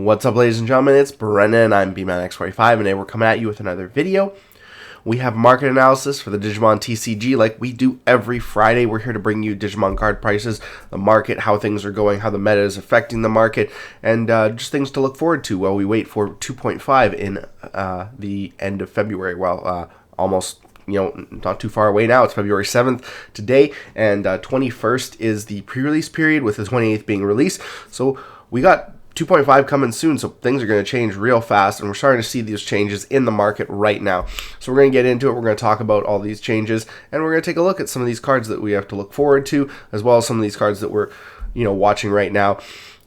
What's up, ladies and gentlemen? It's Brennan. I'm BManX45, and today we're coming at you with another video. We have market analysis for the Digimon TCG like we do every Friday. We're here to bring you Digimon card prices, the market, how things are going, how the meta is affecting the market, and just things to look forward to while we wait for 2.5 in the end of February. Well, almost, not too far away now. It's February 7th today, and 21st is the pre-release period, with the 28th being released. So we got 2.5 coming soon, so things are going to change real fast, and we're starting to see these changes in the market right now. So we're going to get into it. We're going to talk about all these changes, and we're going to take a look at some of these cards that we have to look forward to, as well as some of these cards that we're watching right now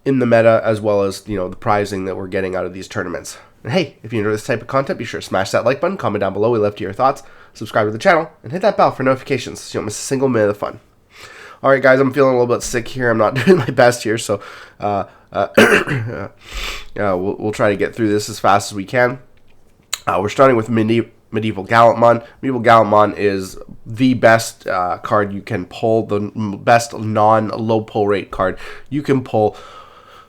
in the meta, as well as the prizing that we're getting out of these tournaments. And hey, if you enjoy this type of content, be sure to smash that like button, comment down below, we love to hear your thoughts, subscribe to the channel, and hit that bell for notifications so you don't miss a single minute of the fun. Alright guys, I'm feeling a little bit sick here. I'm not doing my best here, so we'll try to get through this as fast as we can. We're starting with Medieval Gallantmon. Medieval Gallantmon is the best card you can pull, the best non-low pull rate card you can pull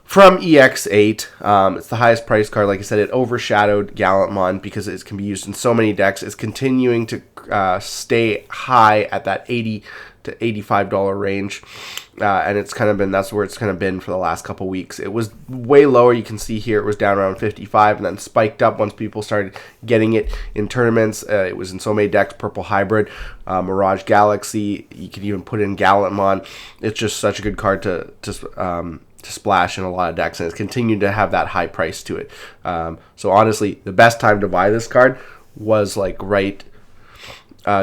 from EX8. It's the highest priced card. Like I said, it overshadowed Gallantmon because it can be used in so many decks. It's continuing to stay high at that $80 to $85 range, and that's where it's kind of been for the last couple weeks. It was way lower. You can see here it was down around 55 and then spiked up once people started getting it in tournaments. It was in so many decks: Purple Hybrid, Mirage Galaxy. You could even put in Gallantmon. It's just such a good card to splash in a lot of decks, and it's continued to have that high price to it. So honestly, the best time to buy this card was like right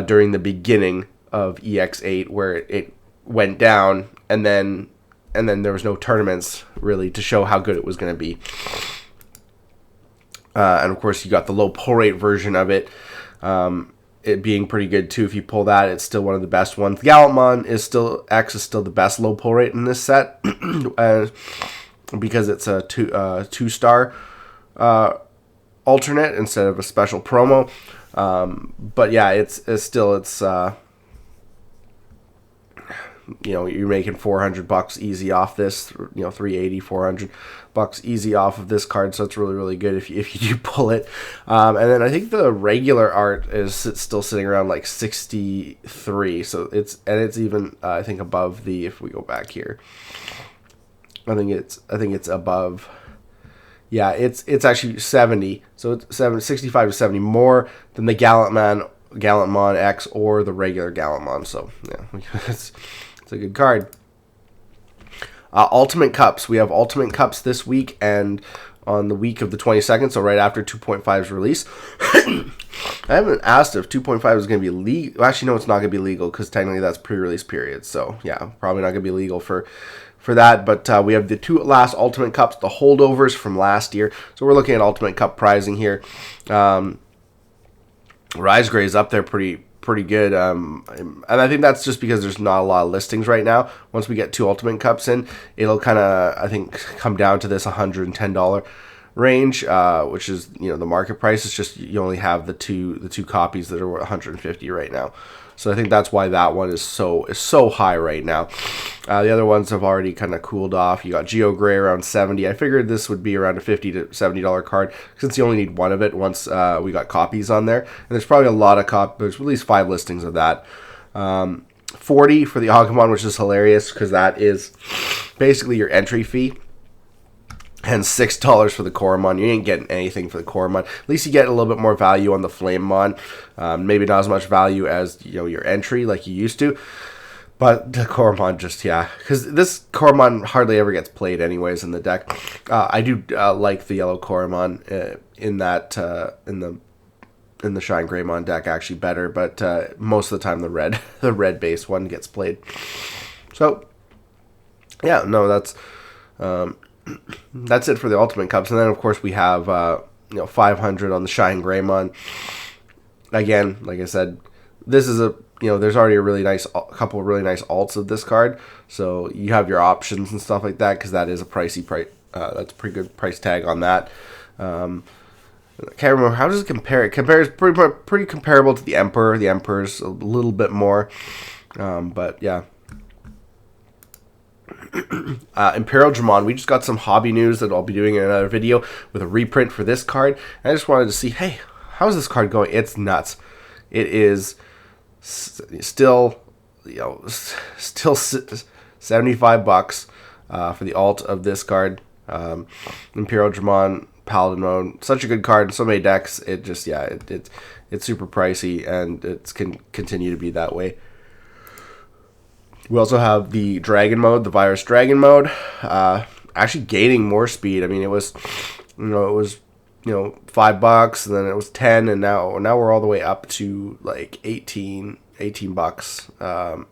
during the beginning of EX8, where it went down, and then there was no tournaments really to show how good it was going to be. And of course, you got the low pull rate version of it. It being pretty good too. If you pull that, it's still one of the best ones. Gallantmon is still the best low pull rate in this set, because it's a two-star alternate instead of a special promo. But yeah, it's you're making $400 easy off this, $380, $400 easy off of this card, so it's really, really good if you do pull it. And then I think the regular art is still sitting around like 63, so it's even I think above the, if we go back here, I think it's above. Yeah, it's actually 70, so it's 65 to 70 more than the Gallantmon X or the regular Gallantmon. So yeah, it's a good card. Ultimate Cups. We have Ultimate Cups this week and on the week of the 22nd, so right after 2.5's release. I haven't asked if 2.5 is going to be legal. Actually, no, it's not going to be legal because technically that's pre-release period. So yeah, probably not going to be legal for that. But we have the two last Ultimate Cups, the holdovers from last year. So we're looking at Ultimate Cup pricing here. Rise Gray is up there pretty good, and I think that's just because there's not a lot of listings right now. Once we get two Ultimate Cups in, it'll kind of, I think, come down to this $110 range, which is the market price. It's just you only have the two copies that are $150 right now. So I think that's why that one is so high right now. The other ones have already kind of cooled off. You got Geo Gray around 70. I figured this would be around a $50 to $70 card since you only need one of it once we got copies on there. And there's probably a lot of there's at least 5 listings of that. 40 for the Agumon, which is hilarious because that is basically your entry fee. And $6 for the Koromon. You ain't getting anything for the Koromon. At least you get a little bit more value on the Flamemon. Maybe not as much value as your entry like you used to. But the Koromon just, yeah. Because this Koromon hardly ever gets played anyways in the deck. I do like the yellow Koromon in the Shine Greymon deck actually better. But most of the time the red base one gets played. So, yeah, no, that's it for the Ultimate Cups. And then of course we have 500 on the Shine Greymon. Again, like I said, this is there's already a couple of really nice alts of this card, so you have your options and stuff like that, because that is a pricey price. That's a pretty good price tag on that. I can't remember, how does it compare? It compares pretty comparable to the Emperor. The Emperor's a little bit more, but yeah. Imperial Dramon, we just got some hobby news that I'll be doing in another video with a reprint for this card. And I just wanted to see, hey, how's this card going? It's nuts. It is still, still $75 for the alt of this card. Imperial Dramon Paladin mode, such a good card in so many decks. It just, it's super pricey, and it can continue to be that way. We also have the Dragon mode, the Virus Dragon mode, actually gaining more speed. I mean, it was $5, and then it was 10, and now we're all the way up to like 18 bucks. And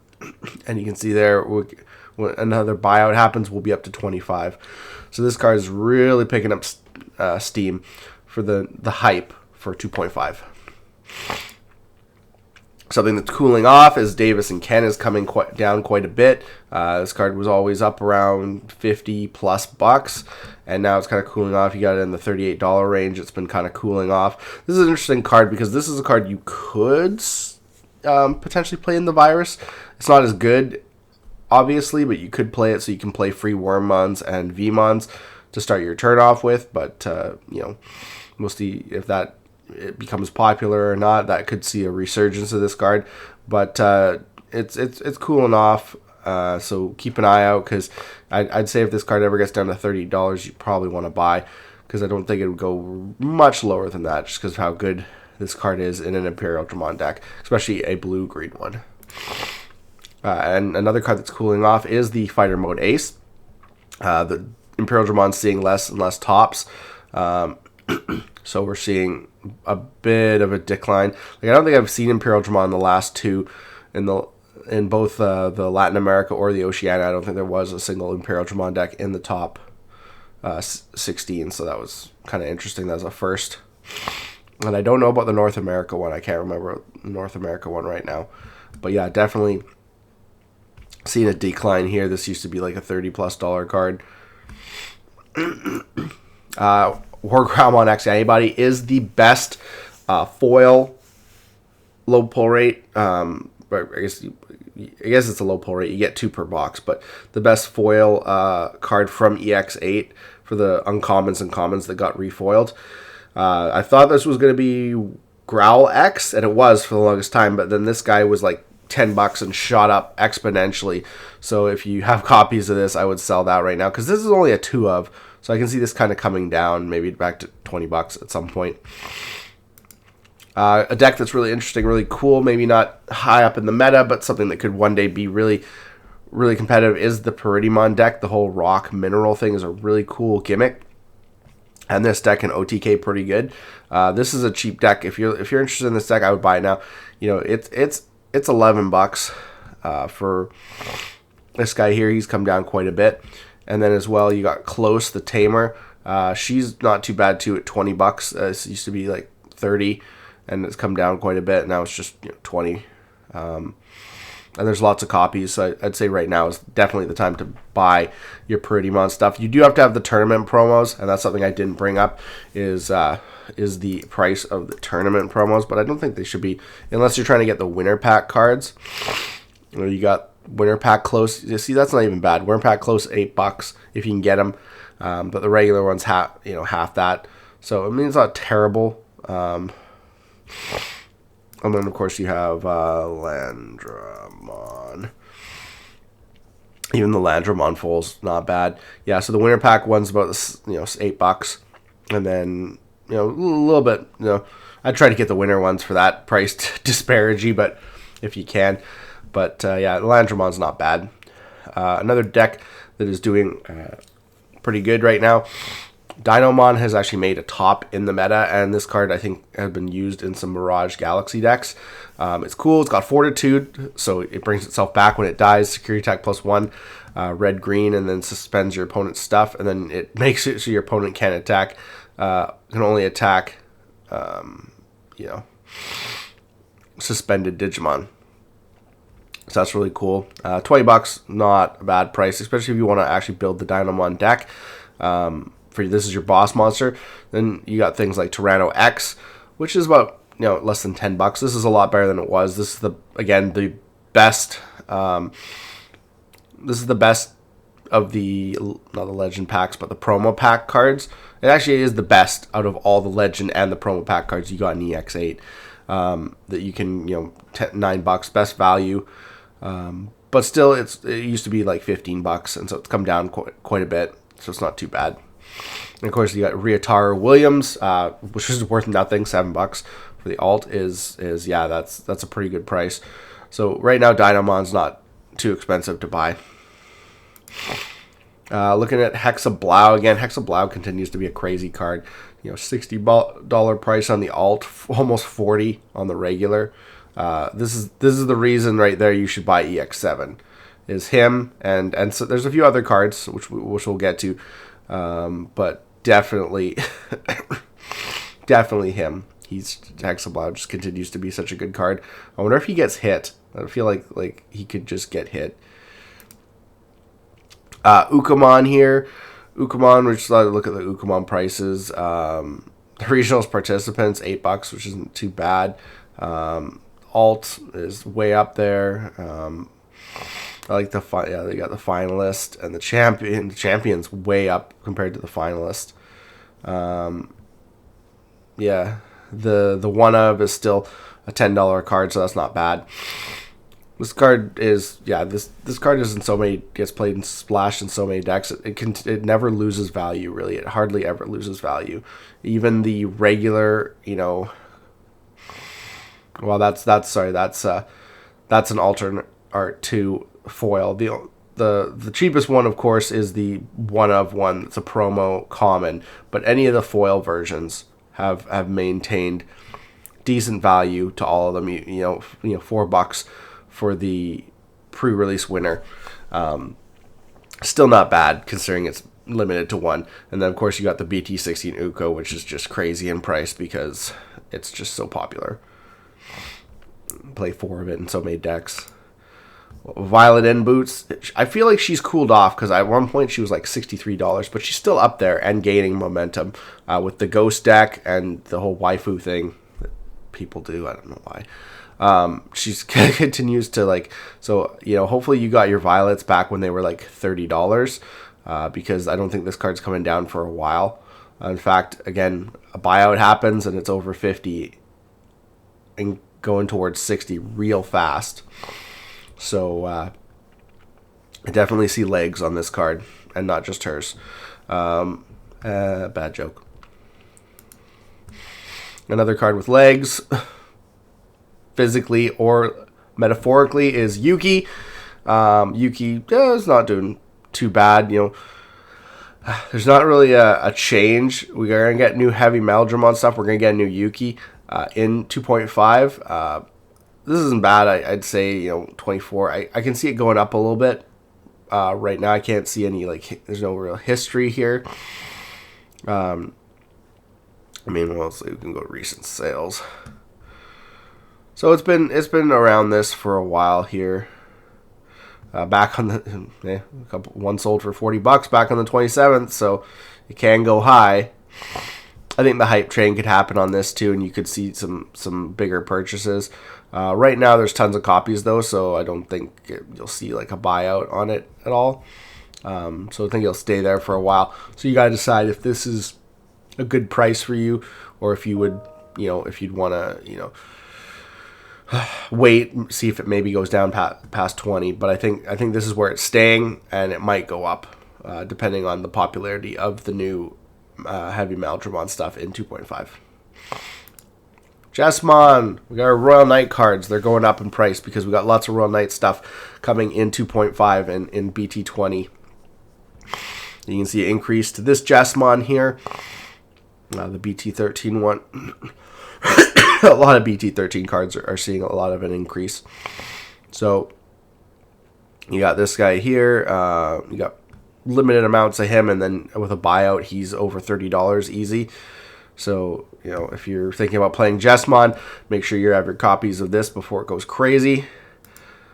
you can see there, when another buyout happens, we'll be up to 25. So this card is really picking up steam for the hype for 2.5. Something that's cooling off is Davis and Ken is coming down quite a bit. This card was always up around $50+ and now it's kind of cooling off. You got it in the $38 range. It's been kind of cooling off. This is an interesting card because this is a card you could potentially play in the Virus. It's not as good, obviously, but you could play it, so you can play free Wormmons and Vmons to start your turn off with. But mostly if that it becomes popular or not, that could see a resurgence of this card. But it's cooling off, so keep an eye out, because I'd say if this card ever gets down to $30, you probably want to buy, because I don't think it would go much lower than that, just because of how good this card is in an Imperial Dramon deck, especially a blue-green one. And another card that's cooling off is the Fighter Mode Ace. The Imperial Dramon's seeing less and less tops, so we're seeing a bit of a decline. Like, I don't think I've seen Imperial Dramon in the last two, in both the Latin America or the Oceania. I don't think there was a single Imperial Dramon deck in the top 16, so that was kind of interesting. That was a first. And I don't know about the North America one. I can't remember the North America one right now. But yeah, definitely seeing a decline here. This used to be like a $30+ card. Warground X-Antibody is the best foil low pull rate. I guess it's a low pull rate. You get 2 per box, but the best foil card from EX8 for the uncommons and commons that got refoiled. I thought this was going to be Growl X, and it was for the longest time, but then this guy was like $10 and shot up exponentially. So if you have copies of this, I would sell that right now, because this is only a 2 of. So I can see this kind of coming down, maybe back to $20 at some point. A deck that's really interesting, really cool, maybe not high up in the meta, but something that could one day be really, really competitive is the Paridimon deck. The whole rock mineral thing is a really cool gimmick, and this deck can OTK pretty good. This is a cheap deck. If you're interested in this deck, I would buy it now. It's $11 for this guy here. He's come down quite a bit. And then as well, you got Close, the Tamer. She's not too bad too at $20. It used to be like 30, and it's come down quite a bit. Now it's just 20. And there's lots of copies, so I'd say right now is definitely the time to buy your Paridimon stuff. You do have to have the tournament promos, and that's something I didn't bring up, is the price of the tournament promos, but I don't think they should be, unless you're trying to get the winner pack cards. You got Winter Pack Close. You see, that's not even bad. Winter Pack Close, $8 if you can get them, but the regular one's half that. So I mean, it's not terrible. And then of course you have Landramon. Even the Landramon full's not bad. Yeah. So the Winter Pack one's about $8, and then a little bit. I'd try to get the winter ones for that price disparity, but if you can. But yeah, the Landramon's not bad. Another deck that is doing pretty good right now, Dinomon has actually made a top in the meta, and this card I think has been used in some Mirage Galaxy decks. It's cool. It's got Fortitude, so it brings itself back when it dies. Security attack +1, red, green, and then suspends your opponent's stuff, and then it makes it so your opponent can't attack. Can only attack, suspended Digimon. So that's really cool. $20, not a bad price, especially if you want to actually build the Dinomon deck. This is your boss monster. Then you got things like Tyranno X, which is about less than $10. This is a lot better than it was. This is the best. This is the best of the, not the legend packs, but the promo pack cards. It actually is the best out of all the legend and the promo pack cards you got in EX8. That you can, $9, best value. But still, it used to be like $15, and so it's come down quite a bit, so it's not too bad. And of course, you got Ryotaro Williams, which is worth nothing, $7 for the alt is that's a pretty good price. So right now, Dynamon's not too expensive to buy. Looking at Hexablau again. Hexablau continues to be a crazy card. $60 price on the alt, almost $40 on the regular. This is the reason right there you should buy EX7. Is him and so there's a few other cards which we'll get to, but definitely definitely him. Hexablau just continues to be such a good card. I wonder if he gets hit. I feel like he could just get hit. Ukamon here. Ukamon, we just look at the Ukamon prices. The regionals participants, $8, which isn't too bad. Alt is way up there. I like they got the finalist and the champion. The champion's way up compared to the finalist. The one of is still a $10 card, so that's not bad. This card is this card is in so many, gets played and splashed in so many decks. It never loses value, really. It hardly ever loses value. Even the regular, well, that's an alternate art to foil. The cheapest one, of course, is the one of one. It's a promo common, but any of the foil versions have maintained decent value to all of them. $4 for the pre-release winner. Still not bad considering it's limited to one. And then of course you got the BT16 Uko, which is just crazy in price because it's just so popular. Play 4 of it in so many decks. Violet N Boots. I feel like she's cooled off because at one point she was like $63, but she's still up there and gaining momentum with the Ghost deck and the whole waifu thing that people do. I don't know why. She's continues to hopefully you got your Violets back when they were like $30, because I don't think this card's coming down for a while. In fact, again, a buyout happens and it's over 50 and going towards 60 real fast. So I definitely see legs on this card and not just hers. Bad joke. Another card with legs, physically or metaphorically, is Yuki. Yuki is not doing too bad. There's not really a change. We're going to get new heavy Meldramon stuff. We're going to get a new Yuki in 2.5. This isn't bad. I'd say, 24. I can see it going up a little bit. Right now I can't see any, there's no real history here. What else? We can go to recent sales. So it's been around this for a while here. Back on the one sold for $40 back on the 27th, so it can go high. I think the hype train could happen on this too, and you could see some bigger purchases. Right now there's tons of copies though, so I don't think you'll see a buyout on it at all. So I think it'll stay there for a while. So you gotta decide if this is a good price for you, or if you would, if you'd want to, wait, see if it maybe goes down past 20. But I think this is where it's staying, and it might go up depending on the popularity of the new heavy Meldramon stuff in 2.5. Jessamon, we got our Royal Knight cards. They're going up in price because we got lots of Royal Knight stuff coming in 2.5 and in BT20. You can see an increase to this Jessamon here. The BT13 one. A lot of BT13 cards are seeing a lot of an increase. So you got this guy here. You got limited amounts of him, and then with a buyout, he's over $30 easy. So, if you're thinking about playing Jessamon, make sure you have your copies of this before it goes crazy.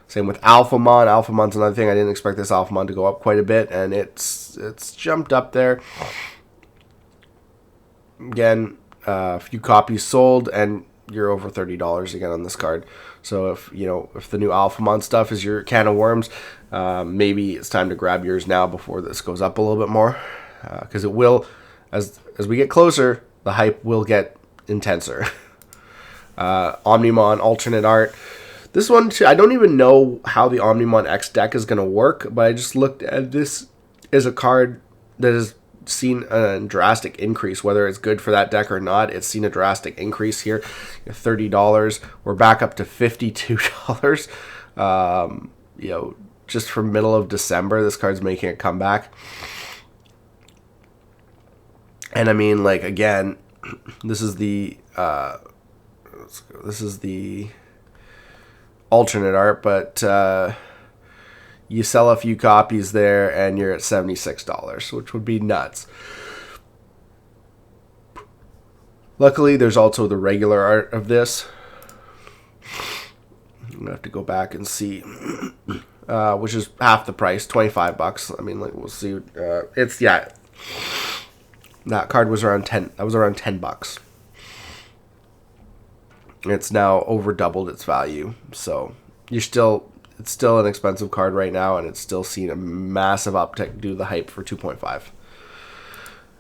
Same with Alphamon. Alphamon's another thing. I didn't expect this Alphamon to go up quite a bit, and it's jumped up there. Again, a few copies sold, and you're over $30 again on this card. So if if the new Alphamon stuff is your can of worms, maybe it's time to grab yours now before this goes up a little bit more, because it will, as we get closer, the hype will get intenser. Omnimon alternate art. This one, I don't even know how the Omnimon X deck is going to work, but I just looked at this as a card that has seen a drastic increase. Whether it's good for that deck or not, it's seen a drastic increase here. $30. We're back up to $52. Just from middle of December, this card's making a comeback. And I mean, like, again, this is the alternate art, but you sell a few copies there and you're at $76, which would be nuts. Luckily, there's also the regular art of this. I'm gonna have to go back and see, which is half the price, $25. I mean, like, we'll see. That card was around 10. That was around $10. It's now over doubled its value. So it's still an expensive card right now, and it's still seen a massive uptick due to the hype for 2.5.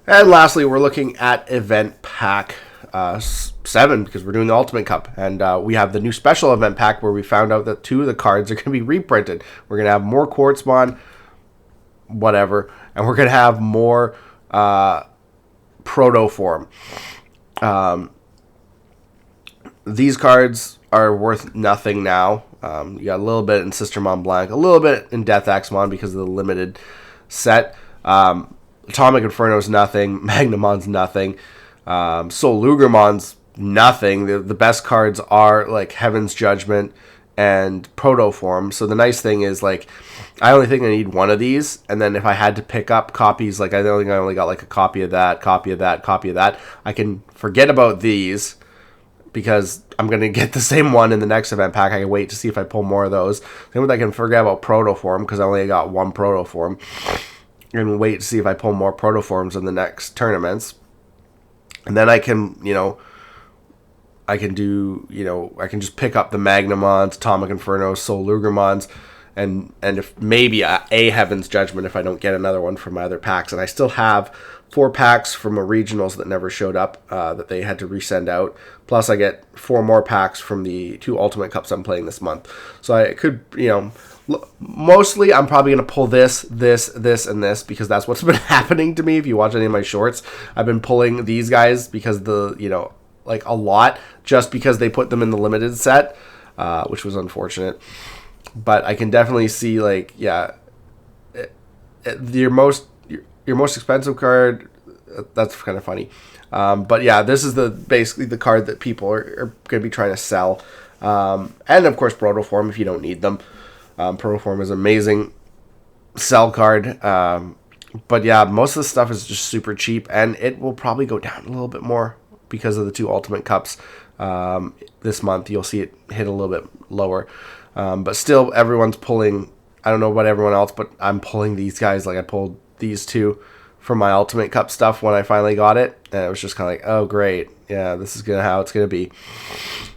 And lastly, we're looking at event pack 7, because we're doing the Ultimate Cup, and we have the new special event pack where we found out that 2 of the cards are going to be reprinted. We're going to have more Quartzmon, whatever, and we're going to have more Protoform. These cards are worth nothing now. You got a little bit in Sister Mont Blanc, a little bit in Death Axmon because of the limited set. Atomic Inferno's nothing. Magnemon's nothing. Soul Lugermon's nothing. The best cards are like Heaven's Judgment and Protoform. So the nice thing is, like, I only think I need one of these, and then if I had to pick up copies, like I think I only got like a copy of that, copy of that, copy of that, I can forget about these because I'm going to get the same one in the next event pack. I can wait to see if I pull more of those. Then I can forget about Protoform because I only got one Protoform, and wait to see if I pull more Protoforms in the next tournaments. And then I can, I can just pick up the Magnemons, Atomic Inferno, Soul Lugermons, and if maybe a Heaven's Judgment if I don't get another one from my other packs. And I still have 4 packs from a regionals that never showed up that they had to resend out. Plus I get 4 more packs from the 2 Ultimate Cups I'm playing this month. So I could, mostly I'm probably going to pull this, and this, because that's what's been happening to me. If you watch any of my shorts, I've been pulling these guys because like a lot, just because they put them in the limited set, which was unfortunate. But I can definitely see, like, your most expensive card. That's kind of funny. But yeah, this is basically the card that people are going to be trying to sell. And of course, Protoform if you don't need them. Protoform is an amazing sell card. But yeah, most of the stuff is just super cheap, and it will probably go down a little bit more because of the 2 Ultimate Cups. This month, you'll see it hit a little bit lower. But still, everyone's pulling. I don't know about everyone else, but I'm pulling these guys. Like, I pulled these 2 from my Ultimate Cup stuff when I finally got it. And it was just kind of like, oh, great. Yeah, this is how it's going to be.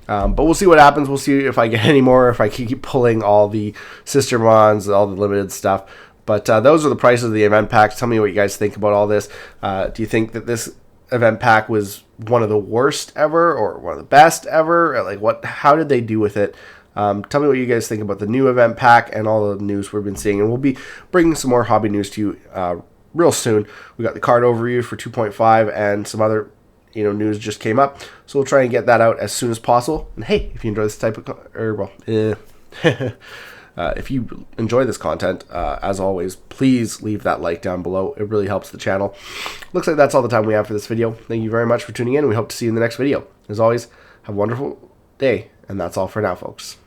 But we'll see what happens. We'll see if I get any more, if I keep pulling all the Sister Mons, all the limited stuff. But those are the prices of the event packs. Tell me what you guys think about all this. Do you think that this event pack was one of the worst ever or one of the best ever? Or like, how did they do with it? Tell me what you guys think about the new event pack and all the news we've been seeing. And we'll be bringing some more hobby news to you real soon. We got the card overview for 2.5 and some other news just came up. So we'll try and get that out as soon as possible. And hey, if you enjoy this type of... if you enjoy this content, as always, please leave that like down below. It really helps the channel. Looks like that's all the time we have for this video. Thank you very much for tuning in. We hope to see you in the next video. As always, have a wonderful day. And that's all for now, folks.